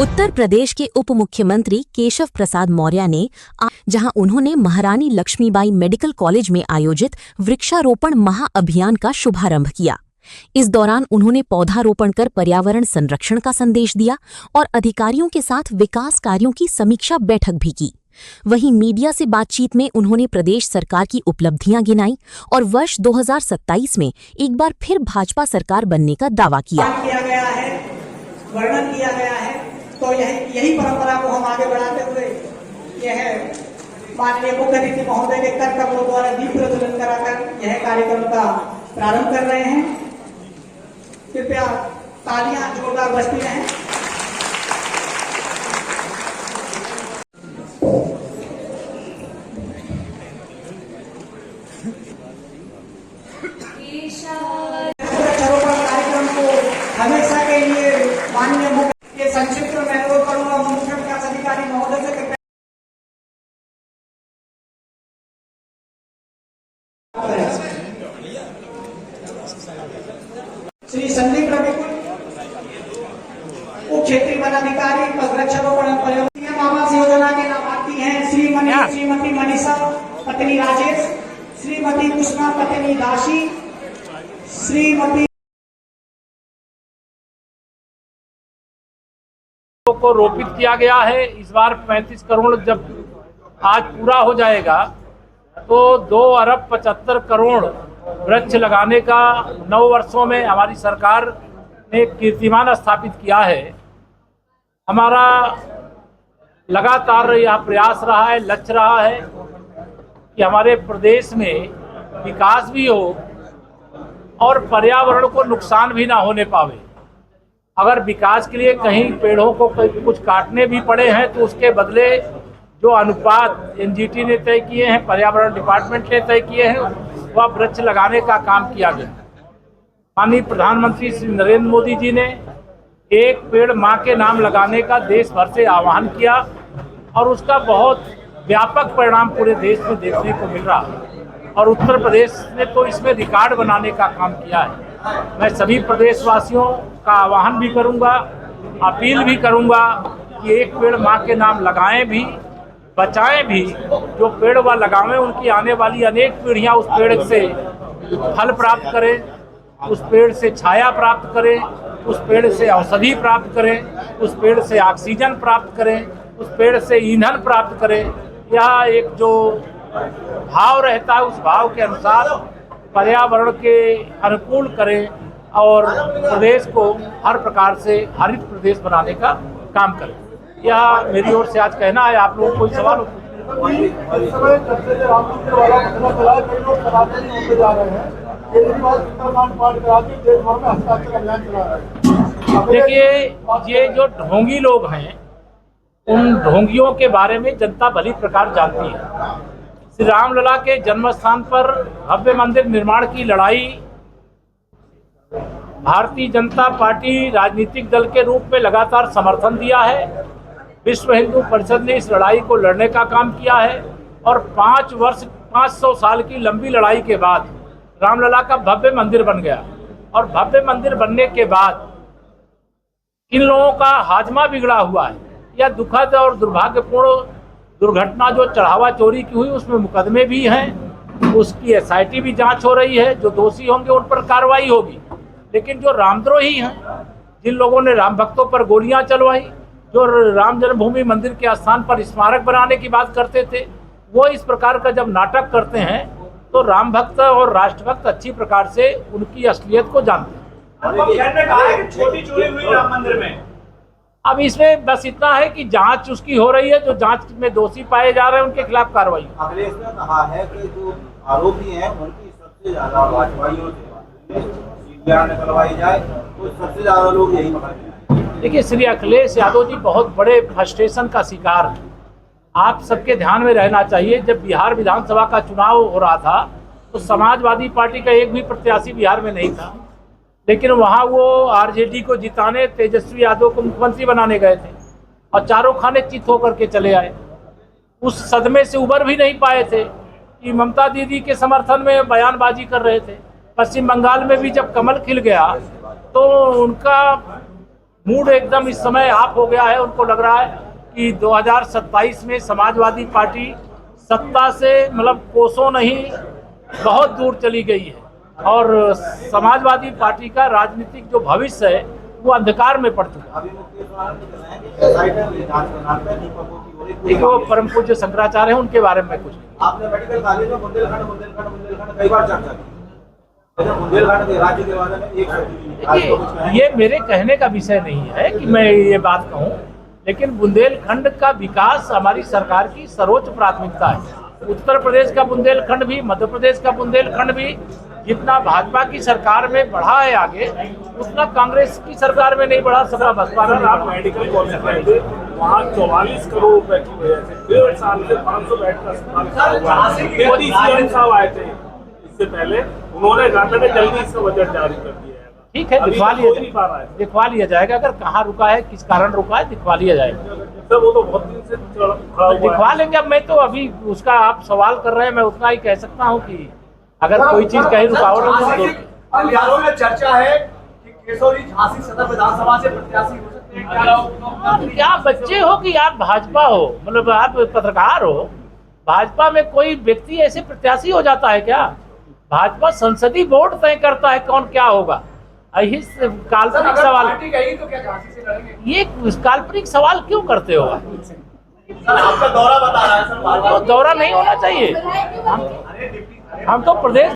उत्तर प्रदेश के उप मुख्यमंत्री केशव प्रसाद मौर्य ने जहां उन्होंने महारानी लक्ष्मीबाई मेडिकल कॉलेज में आयोजित वृक्षारोपण महाअभियान का शुभारंभ किया। इस दौरान उन्होंने पौधारोपण कर पर्यावरण संरक्षण का संदेश दिया और अधिकारियों के साथ विकास कार्यों की समीक्षा बैठक भी की। वहीं मीडिया से बातचीत में उन्होंने प्रदेश सरकार की उपलब्धियां गिनाई और वर्ष 2027 में एक बार फिर भाजपा सरकार बनने का दावा किया। वर्णन किया गया है, तो यही परंपरा को हम आगे बढ़ाते हुए यह माननीय मुख्यमंत्री महोदय के कर कमलों द्वारा दीप प्रज्वलन कराकर यह कार्यक्रम का प्रारंभ कर रहे हैं। कृपया तालियां जोरदार बजती रहें। कार्यक्रम को हमेशा के लिए माननीय मुख्य ये संक्षिप्त में मैं अनुरोध करूंगा मुख्य विकास अधिकारी महोदय से श्री संदीप रविकुल उप क्षेत्रीय वनाधिकारी वृक्षारोपण पर्यावरण आवास योजना के लाभार्थी हैं श्रीमती मनीषा पत्नी राजेश, श्रीमती कुष्मा पत्नी दाशी, श्रीमती को रोपित किया गया है। इस बार 35 करोड़ जब आज पूरा हो जाएगा तो 2 अरब 75 करोड़ वृक्ष लगाने का 9 वर्षों में हमारी सरकार ने कीर्तिमान स्थापित किया है। हमारा लगातार यह प्रयास रहा है, लक्ष्य रहा है कि हमारे प्रदेश में विकास भी हो और पर्यावरण को नुकसान भी ना होने पावे। अगर विकास के लिए कहीं पेड़ों को कुछ काटने भी पड़े हैं तो उसके बदले जो अनुपात एनजीटी ने तय किए हैं, पर्यावरण डिपार्टमेंट ने तय किए हैं, वह वृक्ष लगाने का काम किया गया। माननीय प्रधानमंत्री श्री नरेंद्र मोदी जी ने एक पेड़ मां के नाम लगाने का देश भर से आह्वान किया और उसका बहुत व्यापक परिणाम पूरे देश में देखने को मिल रहा है और उत्तर प्रदेश ने तो इसमें रिकॉर्ड बनाने का काम किया है। मैं सभी प्रदेशवासियों का आह्वान भी करूंगा, अपील भी करूंगा कि एक पेड़ मां के नाम लगाएं भी, बचाएं भी। जो पेड़ वह लगावें उनकी आने वाली अनेक पीढ़ियां उस पेड़ से फल प्राप्त करें, उस पेड़ से छाया प्राप्त करें, उस पेड़ से औषधि प्राप्त करें, उस पेड़ से ऑक्सीजन प्राप्त करें, उस पेड़ से ईंधन प्राप्त करें। यह एक जो भाव रहता है उस भाव के अनुसार पर्यावरण के अनुकूल करें और प्रदेश को हर प्रकार से हरित प्रदेश बनाने का काम करें। यह मेरी ओर से आज कहना है। आप लोगों को कोई सवाल हो? देखिए, ये जो ढोंगी लोग हैं उन ढोंगियों के बारे में जनता भली प्रकार जानती है। श्री रामलला के जन्म स्थान पर भव्य मंदिर निर्माण की लड़ाई भारतीय जनता पार्टी राजनीतिक दल के रूप में लगातार समर्थन दिया है। विश्व हिंदू परिषद ने इस लड़ाई को लड़ने का काम किया है और 500 साल की लंबी लड़ाई के बाद रामलला का भव्य मंदिर बन गया और भव्य मंदिर बनने के बाद इन लोगों का हाजमा बिगड़ा हुआ है। यह दुखद और दुर्भाग्यपूर्ण दुर्घटना जो चढ़ावा चोरी की हुई उसमें मुकदमे भी हैं, उसकी एसआईटी भी जांच हो रही है। जो दोषी होंगे उन पर कार्रवाई होगी। लेकिन जो रामद्रोही हैं, जिन लोगों ने राम भक्तों पर गोलियां चलवाई, जो राम जन्मभूमि मंदिर के स्थान पर स्मारक बनाने की बात करते थे, वो इस प्रकार का जब नाटक करते हैं तो राम भक्त और राष्ट्रभक्त अच्छी प्रकार से उनकी असलियत को जानते हैं। छोटी चोरी हुई राम मंदिर में। अब इसमें बस इतना है कि जांच उसकी हो रही है। जो जांच में दोषी पाए जा रहे हैं उनके खिलाफ कार्रवाई। अखिलेश ने कहा है कि जो आरोपी हैं उनकी सबसे ज्यादा भाजपाइयों से सीबीआई निकलवाई जाए तो सबसे ज्यादा लोग यही पकड़े। देखिए, श्री अखिलेश यादव जी बहुत बड़े फ्रस्ट्रेशन का शिकार हैं। आप सबके ध्यान में रहना चाहिए, जब बिहार विधानसभा का चुनाव हो रहा था तो समाजवादी पार्टी का एक भी प्रत्याशी बिहार में नहीं था, लेकिन वहाँ वो आरजेडी को जिताने तेजस्वी यादव को मुख्यमंत्री बनाने गए थे और चारों खाने चित होकर के चले आए। उस सदमे से उबर भी नहीं पाए थे कि ममता दीदी के समर्थन में बयानबाजी कर रहे थे। पश्चिम बंगाल में भी जब कमल खिल गया तो उनका मूड एकदम इस समय ऑफ हो गया है। उनको लग रहा है कि 2027 में समाजवादी पार्टी सत्ता से मतलब कोसों नहीं बहुत दूर चली गई है और समाजवादी पार्टी का राजनीतिक जो भविष्य है वो अंधकार में पड़ चुका है। अभी मुकेश वाला ने कहना है कि SIT की जांच कराना है, दीपकों की हो रही है। वो परम पूज्य शंकराचार्य हैं, उनके बारे में कुछ नहीं। आपने मेडिकल कॉलेज में बुंदेलखंड कई बार चर्चा की, लेकिन बुंदेलखंड के राज्य के बारे में एक शब्द ये मेरे कहने का विषय नहीं है कि मैं ये बात कहूँ, लेकिन बुंदेलखंड का विकास हमारी सरकार की सर्वोच्च प्राथमिकता है। उत्तर प्रदेश का बुंदेलखंड भी, मध्य प्रदेश का बुंदेलखंड भी जितना भाजपा की सरकार में बढ़ा है आगे, उतना कांग्रेस की सरकार में नहीं बढ़ा सका। बसपा में आप मेडिकल कॉलेज में थे, वहाँ 44 करोड़ रुपए की वजह से 1.5 साल से 500 बेड का अस्पताल साहब आए थे इससे पहले, उन्होंने कहा था कि जल्दी इसका बजट जारी कर दिया जाएगा। ठीक है, दिखवा लिया जाएगा। अगर कहाँ रुका है, किस कारण रुका है, दिखवा लिया जाएगा। सर वो तो बहुत दिन से खड़ा हुआ है। दिखवा लेंगे। अब मैं तो अभी उसका आप सवाल कर रहे हैं, मैं उतना ही कह सकता हूँ कि अगर कोई चीज कहीं रुकावट हो तो बिहारों में चर्चा है कि केशवरी झांसी सदर विधानसभा से प्रत्याशी हो सकते हैं। क्या बच्चे हो कि आप भाजपा हो, मतलब आप पत्रकार हो? भाजपा में कोई व्यक्ति ऐसे प्रत्याशी हो जाता है क्या? भाजपा संसदीय बोर्ड तय करता है कौन क्या होगा। यही काल्पनिक सवाल, तो क्या झांसी से लड़ेंगे? ये काल्पनिक सवाल क्यों करते हो? आपका दौरा बता रहा है सर, तो दौरा नहीं होना चाहिए। हम तो प्रदेश